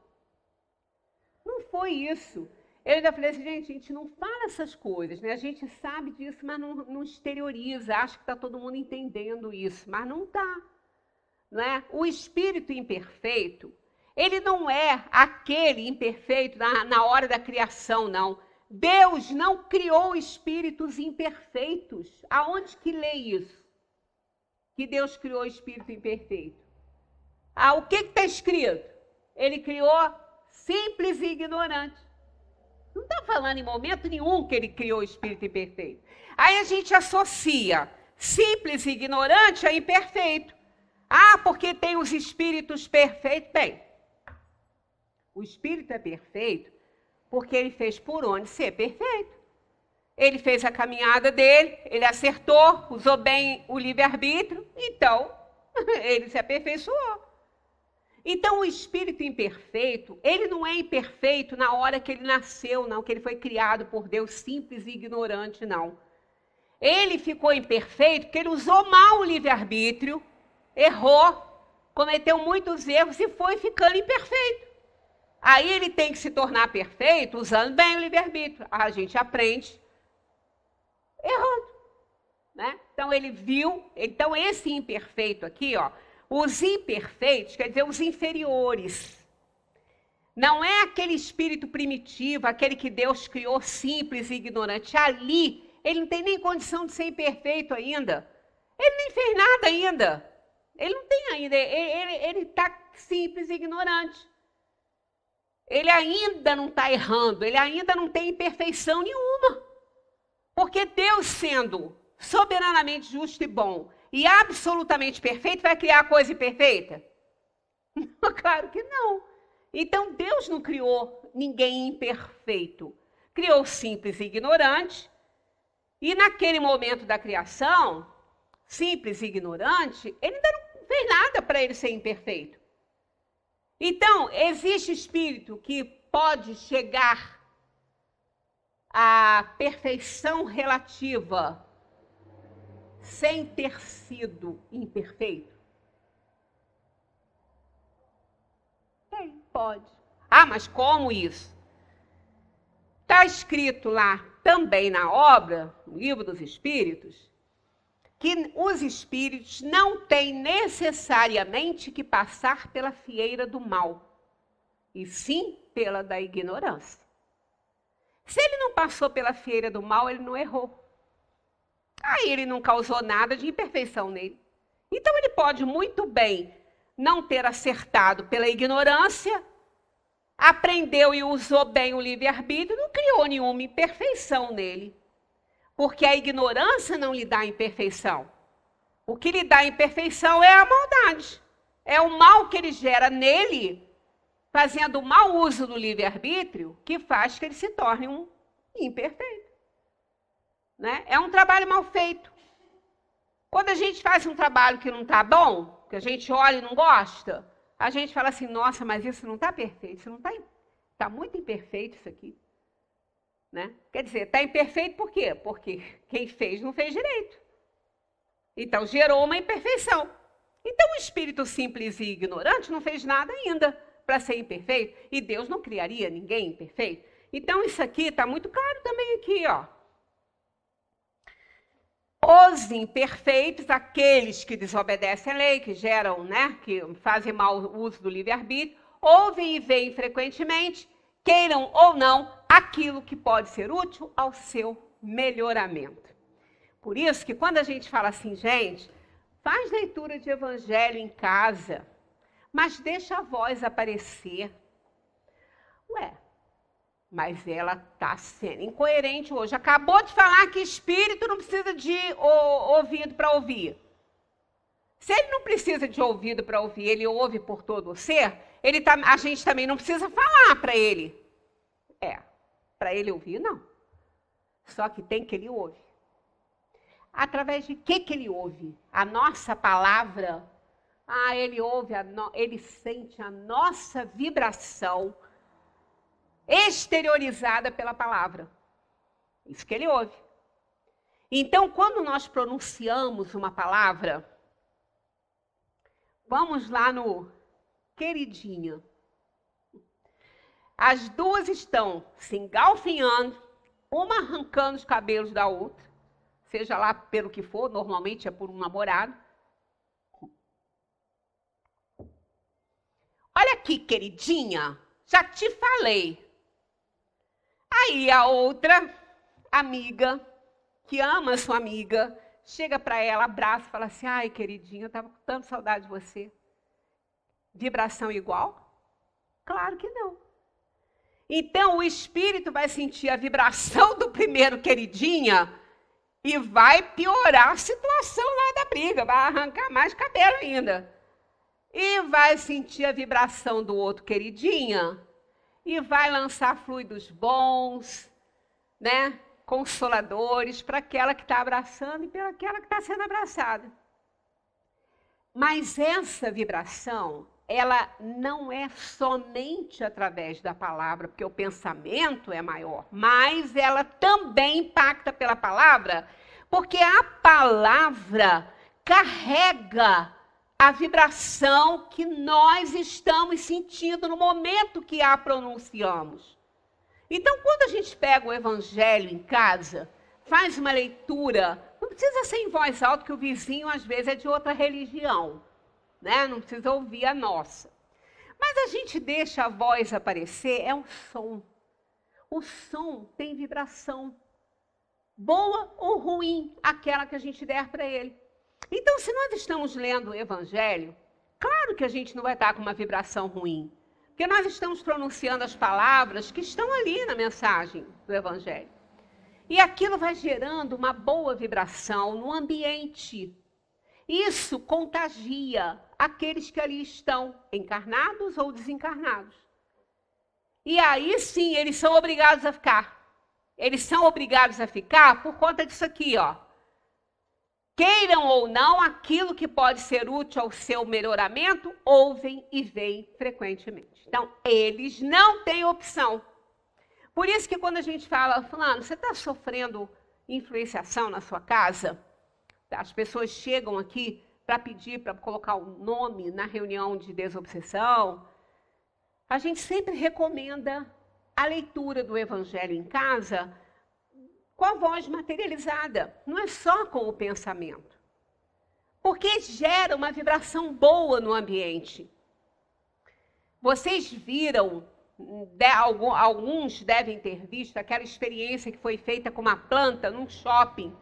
Não foi isso. Eu ainda falei assim, gente, a gente não fala essas coisas, né? A gente sabe disso, mas não exterioriza. Acha que está todo mundo entendendo isso, mas não está. Né? O espírito imperfeito, ele não é aquele imperfeito na hora da criação, não. Deus não criou espíritos imperfeitos. Aonde que lê isso? Que Deus criou espírito imperfeito. O que está escrito? Ele criou simples e ignorante. Não está falando em momento nenhum que ele criou o espírito imperfeito. Aí a gente associa simples e ignorante a imperfeito. Porque tem os espíritos perfeitos. Bem, o espírito é perfeito porque ele fez por onde ser perfeito. Ele fez a caminhada dele, ele acertou, usou bem o livre-arbítrio, então ele se aperfeiçoou. Então o espírito imperfeito, ele não é imperfeito na hora que ele nasceu, não, que ele foi criado por Deus simples e ignorante, não. Ele ficou imperfeito porque ele usou mal o livre-arbítrio, errou, cometeu muitos erros e foi ficando imperfeito. Aí ele tem que se tornar perfeito usando bem o livre-arbítrio. A gente aprende errando, né? Então ele viu, então esse imperfeito aqui, ó, os imperfeitos, quer dizer, os inferiores. Não é aquele espírito primitivo, aquele que Deus criou simples e ignorante. Ali, ele não tem nem condição de ser imperfeito ainda. Ele nem fez nada ainda. Ele não tem ainda, ele está simples e ignorante. Ele ainda não está errando, ele ainda não tem imperfeição nenhuma. Porque Deus, sendo soberanamente justo e bom e absolutamente perfeito, vai criar coisa imperfeita? Claro que não. Então Deus não criou ninguém imperfeito. Criou simples e ignorante. E naquele momento da criação, simples e ignorante, ele ainda não fez nada para ele ser imperfeito. Então, existe espírito que pode chegar à perfeição relativa sem ter sido imperfeito? Pode. Mas como isso? Está escrito lá também na obra, no Livro dos Espíritos, que os espíritos não têm necessariamente que passar pela fieira do mal, e sim pela da ignorância. Se ele não passou pela fieira do mal, ele não errou. Aí ele não causou nada de imperfeição nele. Então ele pode muito bem não ter acertado pela ignorância, aprendeu e usou bem o livre-arbítrio, não criou nenhuma imperfeição nele. Porque a ignorância não lhe dá imperfeição. O que lhe dá imperfeição é a maldade. É o mal que ele gera nele, fazendo mau uso do livre-arbítrio, que faz que ele se torne um imperfeito. Né? É um trabalho mal feito. Quando a gente faz um trabalho que não está bom, que a gente olha e não gosta, a gente fala assim, nossa, mas isso não está perfeito, isso não está muito imperfeito isso aqui. Né? Quer dizer, está imperfeito por quê? Porque quem fez não fez direito. Então, gerou uma imperfeição. Então, o espírito simples e ignorante não fez nada ainda para ser imperfeito. E Deus não criaria ninguém imperfeito. Então, isso aqui está muito claro também aqui, ó. Os imperfeitos, aqueles que desobedecem à lei, que geram, né, que fazem mau uso do livre-arbítrio, ouvem e veem frequentemente, queiram ou não, aquilo que pode ser útil ao seu melhoramento. Por isso que quando a gente fala assim, gente, faz leitura de evangelho em casa, mas deixa a voz aparecer. Mas ela está sendo incoerente hoje. Acabou de falar que espírito não precisa de ouvido para ouvir. Se ele não precisa de ouvido para ouvir, ele ouve por todo o ser, a gente também não precisa falar para ele. Para ele ouvir, não. Só que tem que ele ouve. Através de que ele ouve? A nossa palavra. Ele ouve, ele sente a nossa vibração exteriorizada pela palavra. Isso que ele ouve. Então, quando nós pronunciamos uma palavra, vamos lá no queridinha. As duas estão se engalfinhando, uma arrancando os cabelos da outra, seja lá pelo que for, normalmente é por um namorado. Olha aqui, queridinha, já te falei. Aí a outra amiga, que ama a sua amiga, chega para ela, abraça e fala assim, ai, queridinha, eu estava com tanta saudade de você. Vibração igual? Claro que não. Então, o espírito vai sentir a vibração do primeiro queridinha e vai piorar a situação lá da briga, vai arrancar mais cabelo ainda. E vai sentir a vibração do outro queridinha e vai lançar fluidos bons, né, consoladores para aquela que está abraçando e para aquela que está sendo abraçada. Mas essa vibração, ela não é somente através da palavra, porque o pensamento é maior, mas ela também impacta pela palavra, porque a palavra carrega a vibração que nós estamos sentindo no momento que a pronunciamos. Então, quando a gente pega o evangelho em casa, faz uma leitura, não precisa ser em voz alta, que o vizinho às vezes é de outra religião, né? Não precisa ouvir a nossa. Mas a gente deixa a voz aparecer, é um som. O som tem vibração, boa ou ruim, aquela que a gente der para ele. Então, se nós estamos lendo o evangelho, claro que a gente não vai estar com uma vibração ruim, porque nós estamos pronunciando as palavras que estão ali na mensagem do evangelho. E aquilo vai gerando uma boa vibração no ambiente. Isso contagia aqueles que ali estão, encarnados ou desencarnados. E aí sim, eles são obrigados a ficar. Eles são obrigados a ficar por conta disso aqui, ó. Queiram ou não, aquilo que pode ser útil ao seu melhoramento, ouvem e veem frequentemente. Então, eles não têm opção. Por isso que quando a gente fala, fulano, você está sofrendo influenciação na sua casa? As pessoas chegam aqui para pedir, para colocar o nome na reunião de desobsessão. A gente sempre recomenda a leitura do Evangelho em casa com a voz materializada, não é só com o pensamento. Porque gera uma vibração boa no ambiente. Vocês viram, alguns devem ter visto, aquela experiência que foi feita com uma planta num shopping.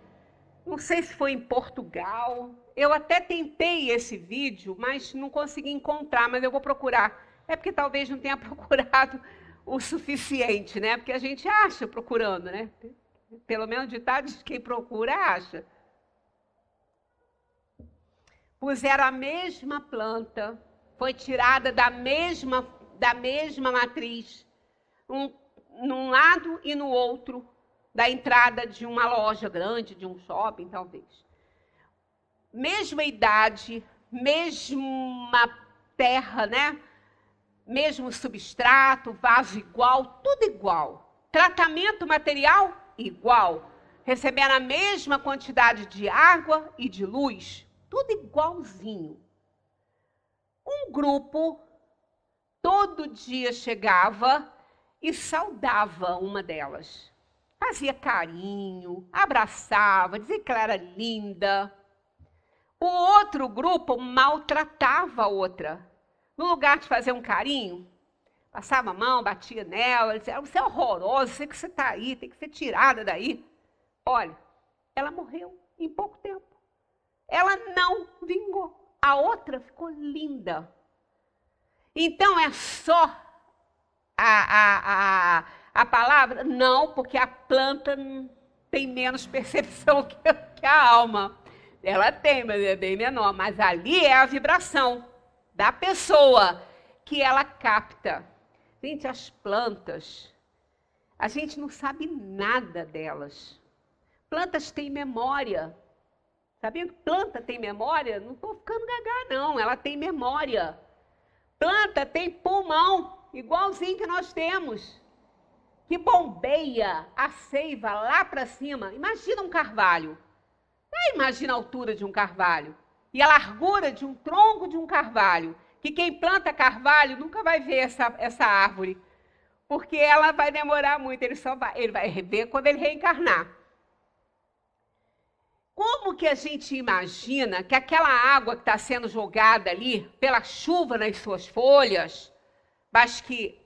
Não sei se foi em Portugal. Eu até tentei esse vídeo, mas não consegui encontrar, mas eu vou procurar. É porque talvez não tenha procurado o suficiente, né? Porque a gente acha procurando, né? Pelo menos ditado de quem procura, acha. Puseram a mesma planta, foi tirada da mesma matriz, num lado e no outro, da entrada de uma loja grande, de um shopping, talvez. Mesma idade, mesma terra, né? Mesmo substrato, vaso igual, tudo igual. Tratamento material igual. Recebendo a mesma quantidade de água e de luz, tudo igualzinho. Um grupo todo dia chegava e saudava uma delas. Fazia carinho, abraçava, dizia que ela era linda. O outro grupo maltratava a outra. No lugar de fazer um carinho, passava a mão, batia nela, dizia, você é horrorosa, sei que você está aí, tem que ser tirada daí. Olha, ela morreu em pouco tempo. Ela não vingou. A outra ficou linda. Então, é só A palavra, não, porque a planta tem menos percepção que a alma. Ela tem, mas é bem menor. Mas ali é a vibração da pessoa que ela capta. Gente, as plantas, a gente não sabe nada delas. Plantas têm memória. Sabia que planta tem memória? Não estou ficando gaga, não. Ela tem memória. Planta tem pulmão, igualzinho que nós temos, que bombeia a seiva lá para cima. Imagina um carvalho. Imagina a altura de um carvalho e a largura de um tronco de um carvalho, que quem planta carvalho nunca vai ver essa árvore, porque ela vai demorar muito, ele vai ver quando ele reencarnar. Como que a gente imagina que aquela água que está sendo jogada ali pela chuva nas suas folhas, mas que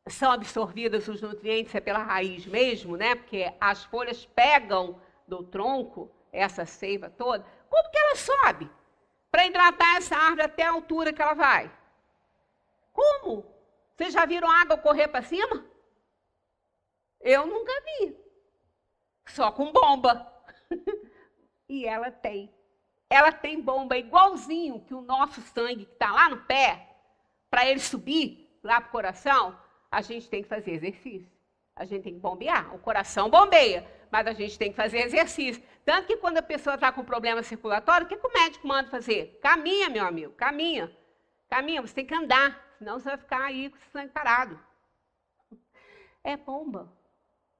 são absorvidas os nutrientes é pela raiz mesmo, né? Porque as folhas pegam do tronco essa seiva toda. Como que ela sobe para hidratar essa árvore até a altura que ela vai? Como? Vocês já viram água correr para cima? Eu nunca vi. Só com bomba. E ela tem bomba igualzinho que o nosso sangue que está lá no pé, para ele subir lá para o coração, a gente tem que fazer exercício. A gente tem que bombear. O coração bombeia, mas a gente tem que fazer exercício. Tanto que quando a pessoa está com problema circulatório, o que o médico manda fazer? Caminha, meu amigo, caminha. Caminha, você tem que andar, senão você vai ficar aí com o sangue parado. É bomba.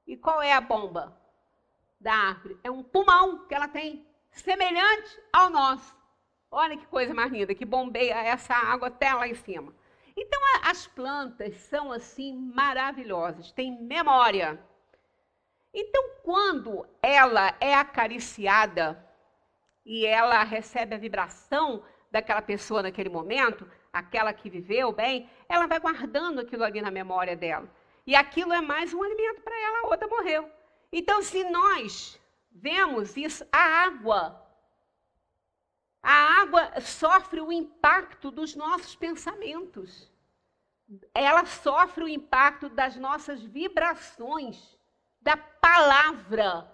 E qual é a bomba da árvore? É um pulmão que ela tem, semelhante ao nosso. Olha que coisa mais linda, que bombeia essa água até lá em cima. Então, as plantas são, assim, maravilhosas, têm memória. Então, quando ela é acariciada e ela recebe a vibração daquela pessoa naquele momento, aquela que viveu bem, ela vai guardando aquilo ali na memória dela. E aquilo é mais um alimento para ela, a outra morreu. Então, se nós vemos isso, a água sofre o impacto dos nossos pensamentos. Ela sofre o impacto das nossas vibrações, da palavra.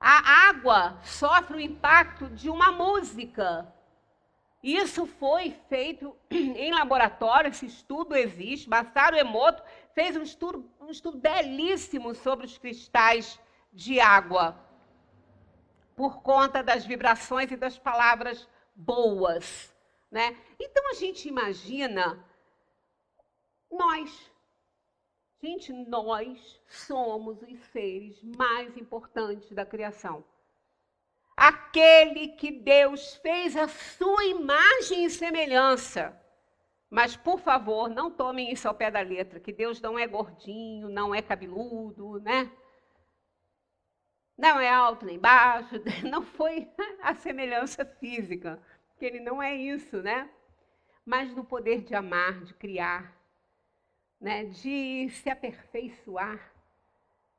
A água sofre o impacto de uma música. Isso foi feito em laboratório, esse estudo existe. Masaru Emoto fez um estudo belíssimo sobre os cristais de água, por conta das vibrações e das palavras boas, né? Então, a gente imagina nós. Gente, nós somos os seres mais importantes da criação. Aquele que Deus fez a sua imagem e semelhança. Mas, por favor, não tomem isso ao pé da letra, que Deus não é gordinho, não é cabeludo, né? Não é alto nem baixo, não foi a semelhança física, porque ele não é isso, né? Mas no poder de amar, de criar, né? De se aperfeiçoar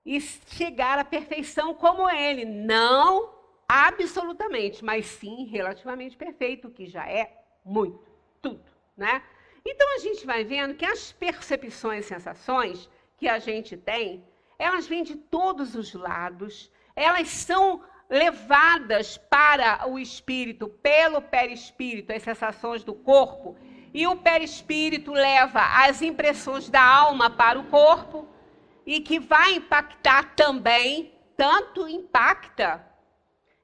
e chegar à perfeição como ele. Não absolutamente, mas sim relativamente perfeito, que já é muito, tudo, né? Então a gente vai vendo que as percepções e sensações que a gente tem, elas vêm de todos os lados. Elas são levadas para o espírito, pelo perispírito, as sensações do corpo, e o perispírito leva as impressões da alma para o corpo, e que vai impactar também, tanto impacta,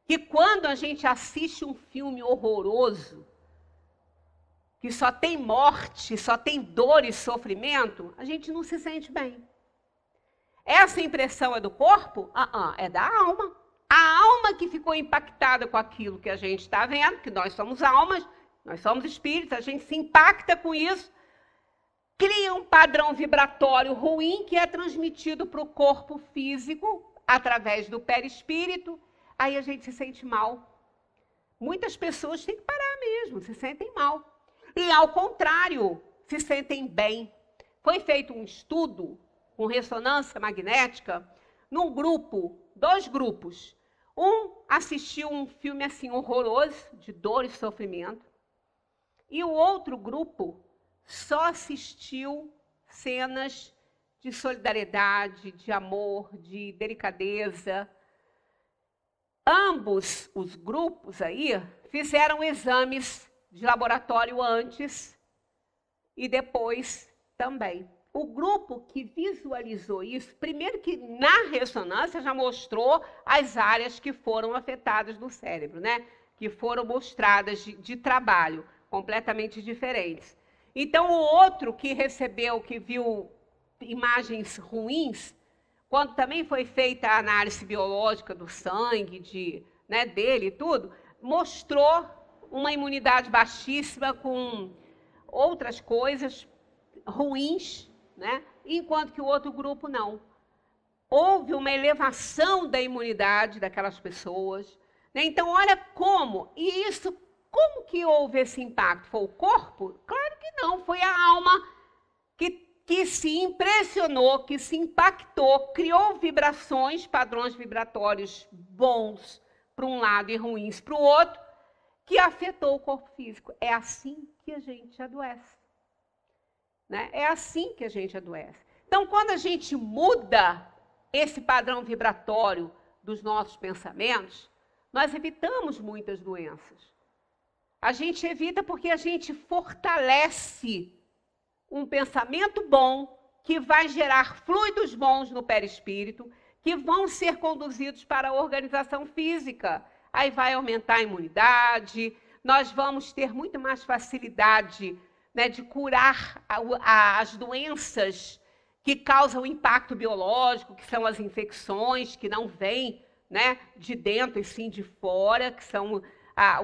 que quando a gente assiste um filme horroroso, que só tem morte, só tem dor e sofrimento, a gente não se sente bem. Essa impressão é do corpo? É da alma. A alma que ficou impactada com aquilo que a gente está vendo, que nós somos almas, nós somos espíritos, a gente se impacta com isso, cria um padrão vibratório ruim que é transmitido para o corpo físico, através do perispírito, aí a gente se sente mal. Muitas pessoas têm que parar mesmo, se sentem mal. E, ao contrário, se sentem bem. Foi feito um estudo com ressonância magnética, num grupo, 2 grupos. Um assistiu um filme assim horroroso, de dor e sofrimento, e o outro grupo só assistiu cenas de solidariedade, de amor, de delicadeza. Ambos os grupos aí fizeram exames de laboratório antes e depois também. O grupo que visualizou isso, primeiro que na ressonância já mostrou as áreas que foram afetadas no cérebro, né? Que foram mostradas de trabalho, completamente diferentes. Então, o outro que recebeu, que viu imagens ruins, quando também foi feita a análise biológica do sangue, dele e tudo, mostrou uma imunidade baixíssima com outras coisas ruins, né? Enquanto que o outro grupo não. Houve uma elevação da imunidade daquelas pessoas, né? Então, olha como, e isso, como que houve esse impacto? Foi o corpo? Claro que não, foi a alma que se impressionou, que se impactou, criou vibrações, padrões vibratórios bons para um lado e ruins para o outro, que afetou o corpo físico. É assim que a gente adoece. Né? É assim que a gente adoece. Então, quando a gente muda esse padrão vibratório dos nossos pensamentos, nós evitamos muitas doenças. A gente evita porque a gente fortalece um pensamento bom que vai gerar fluidos bons no perispírito, que vão ser conduzidos para a organização física. Aí vai aumentar a imunidade, nós vamos ter muito mais facilidade, né, de curar as doenças que causam impacto biológico, que são as infecções, que não vêm, né, de dentro e sim de fora, que são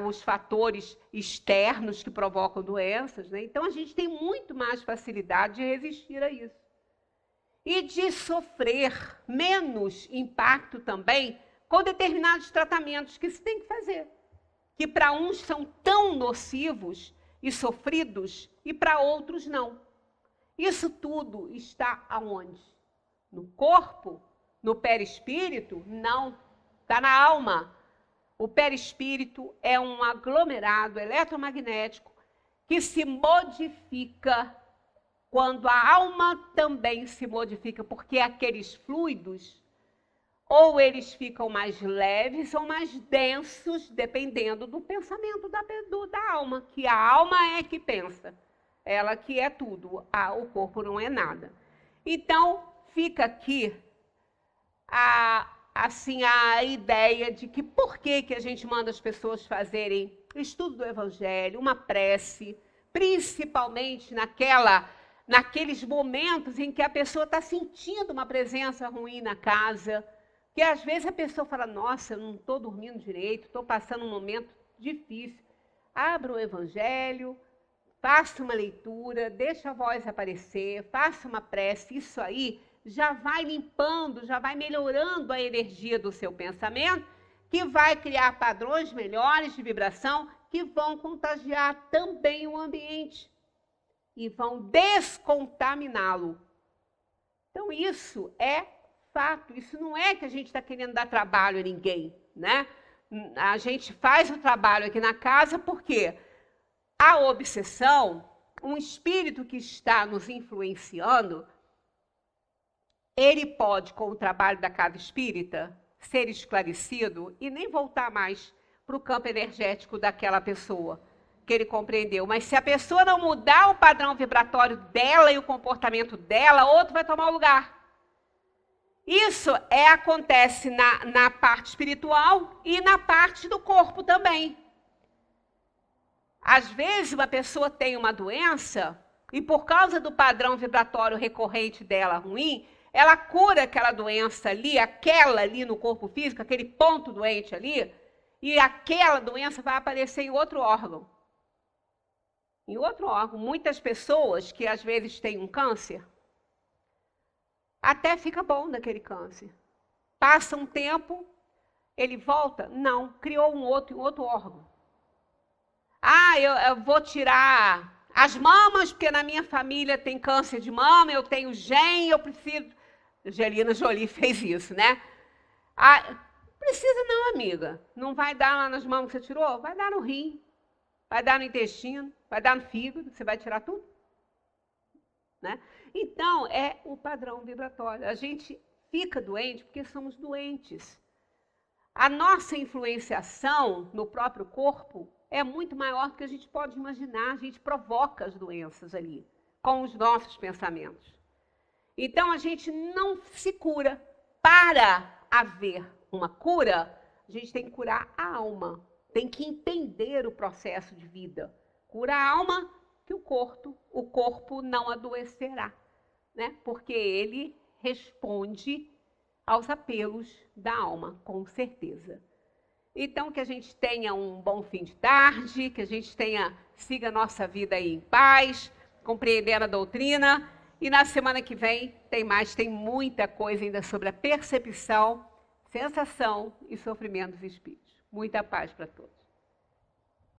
os fatores externos que provocam doenças. Né? Então, a gente tem muito mais facilidade de resistir a isso. E de sofrer menos impacto também com determinados tratamentos que se tem que fazer, que para uns são tão nocivos e sofridos, e para outros não. Isso tudo está aonde? No corpo? No perispírito? Não. Está na alma. O perispírito é um aglomerado eletromagnético que se modifica quando a alma também se modifica, porque aqueles fluidos, ou eles ficam mais leves ou mais densos, dependendo do pensamento da alma, que a alma é que pensa, ela que é tudo, o corpo não é nada. Então, fica aqui a ideia de que por que a gente manda as pessoas fazerem estudo do Evangelho, uma prece, principalmente naqueles momentos em que a pessoa está sentindo uma presença ruim na casa, que às vezes a pessoa fala, nossa, eu não estou dormindo direito, estou passando um momento difícil. Abra o Evangelho, faça uma leitura, deixa a voz aparecer, faça uma prece, isso aí já vai limpando, já vai melhorando a energia do seu pensamento, que vai criar padrões melhores de vibração, que vão contagiar também o ambiente e vão descontaminá-lo. Então, isso é fato, isso não é que a gente está querendo dar trabalho a ninguém, né? A gente faz o trabalho aqui na casa porque a obsessão, um espírito que está nos influenciando, ele pode, com o trabalho da casa espírita, ser esclarecido e nem voltar mais para o campo energético daquela pessoa que ele compreendeu. Mas se a pessoa não mudar o padrão vibratório dela e o comportamento dela, outro vai tomar o lugar. Isso acontece na parte espiritual e na parte do corpo também. Às vezes, uma pessoa tem uma doença e, por causa do padrão vibratório recorrente dela ruim, ela cura aquela doença ali, aquela ali no corpo físico, aquele ponto doente ali, e aquela doença vai aparecer em outro órgão. Em outro órgão. Muitas pessoas que às vezes têm um câncer, até fica bom daquele câncer. Passa um tempo, ele volta? Não, criou um outro órgão. Eu vou tirar as mamas, porque na minha família tem câncer de mama, eu tenho gene, eu preciso... Angelina Jolie fez isso, né? Precisa não, amiga. Não vai dar lá nas mamas que você tirou? Vai dar no rim, vai dar no intestino, vai dar no fígado, você vai tirar tudo. né? Então, é o padrão vibratório. A gente fica doente porque somos doentes. A nossa influenciação no próprio corpo é muito maior do que a gente pode imaginar. A gente provoca as doenças ali, com os nossos pensamentos. Então, a gente não se cura. Para haver uma cura, a gente tem que curar a alma. Tem que entender o processo de vida. Cura a alma, que o corpo não adoecerá, né? Porque ele responde aos apelos da alma, com certeza. Então, que a gente tenha um bom fim de tarde, que a gente siga a nossa vida aí em paz, compreendendo a doutrina. E na semana que vem tem muita coisa ainda sobre a percepção, sensação e sofrimento dos espíritos. Muita paz para todos.